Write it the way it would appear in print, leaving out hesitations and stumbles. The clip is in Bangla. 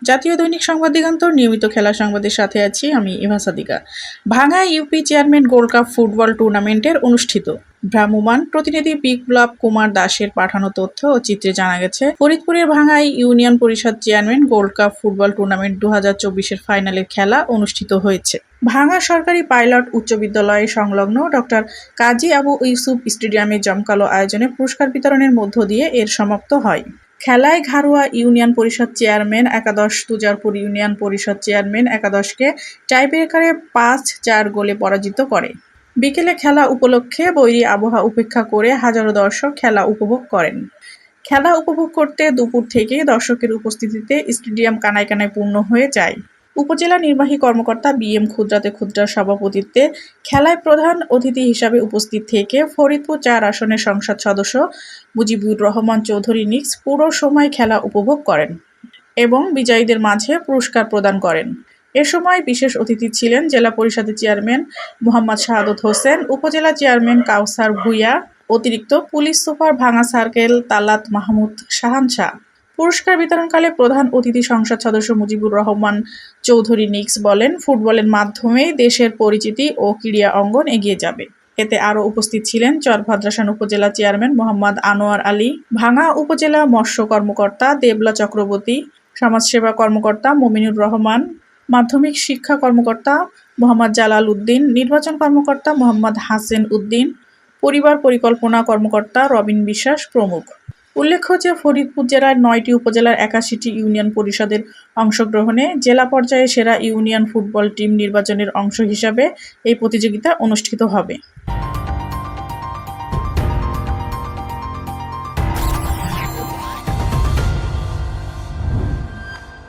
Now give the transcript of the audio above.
জাতীয় দৈনিক সংবাদ দিগন্ত নিয়মিত খেলা সংবাদের সাথে আছি আমি ইভা সাদিকা। ভাঙ্গায় UP chairman gold cup football টুর্নামেন্টের অনুষ্ঠিত। ভ্রাম্যমাণ প্রতিনিধি বিপ্লব কুমার দাসের পাঠানো তথ্য ও চিত্রে জানা গেছে, ফরিদপুরের ভাঙ্গায় ইউনিয়ন পরিষদ chairman gold cup football tournament 2024-এর ফাইনালের খেলা অনুষ্ঠিত হয়েছে। ভাঙ্গা সরকারি পাইলট উচ্চ বিদ্যালয়ে সংলগ্ন ডক্টর কাজী আবু ইউসুফ স্টেডিয়ামে জমকালো আয়োজনে পুরস্কার বিতরণের মধ্য দিয়ে এর সমাপ্ত হয়। খেলায় ঘাড়ুয়া ইউনিয়ন পরিষদ চেয়ারম্যান একাদশ তুজারপুর ইউনিয়ন পরিষদ চেয়ারম্যান একাদশকে টাইব্রেকারে 5-4 গোলে পরাজিত করে। বিকেলে খেলা উপলক্ষে বৈরী আবহাওয়া উপেক্ষা করে হাজারো দর্শক খেলা উপভোগ করেন। খেলা উপভোগ করতে দুপুর থেকেই দর্শকের উপস্থিতিতে স্টেডিয়াম কানায় কানায় পূর্ণ হয়ে যায়। উপজেলা নির্বাহী কর্মকর্তা বিএম ক্ষুদ্রার সভাপতিত্বে খেলায় প্রধান অতিথি হিসাবে উপস্থিত থেকে ফরিদপুর 4 আসনের সংসদ সদস্য মুজিবুর রহমান চৌধুরী নিক্স পুরো সময় খেলা উপভোগ করেন এবং বিজয়ীদের মাঝে পুরস্কার প্রদান করেন। এ সময় বিশেষ অতিথি ছিলেন জেলা পরিষদের চেয়ারম্যান মোহাম্মদ শাহাদত হোসেন, উপজেলা চেয়ারম্যান কাউসার ভূঁইয়া, অতিরিক্ত পুলিশ সুপার ভাঙ্গা সার্কেল তালাত মাহমুদ শাহান শাহ। পুরস্কার বিতরণকালে প্রধান অতিথি সংসদ সদস্য মুজিবুর রহমান চৌধুরী নিক্স বলেন, ফুটবলের মাধ্যমেই দেশের পরিচিতি ও ক্রীড়া অঙ্গন এগিয়ে যাবে। এতে আরও উপস্থিত ছিলেন চরভদ্রাসান উপজেলা চেয়ারম্যান মোহাম্মদ আনোয়ার আলী, ভাঙ্গা উপজেলা মৎস্য কর্মকর্তা দেবলা চক্রবর্তী, সমাজসেবা কর্মকর্তা মমিনুর রহমান, মাধ্যমিক শিক্ষা কর্মকর্তা মোহাম্মদ জালাল উদ্দিন, নির্বাচন কর্মকর্তা মোহাম্মদ হাসেন উদ্দিন, পরিবার পরিকল্পনা কর্মকর্তা রবিন বিশ্বাস প্রমুখ। উল্লেখ্য যে ফরিদপুর জেলার 9টি উপজেলার 81টি ইউনিয়ন পরিষদের অংশগ্রহণে জেলা পর্যায়ে সেরা ইউনিয়ন ফুটবল টিম নির্বাচনের অংশ হিসাবে এই প্রতিযোগিতা অনুষ্ঠিত হবে।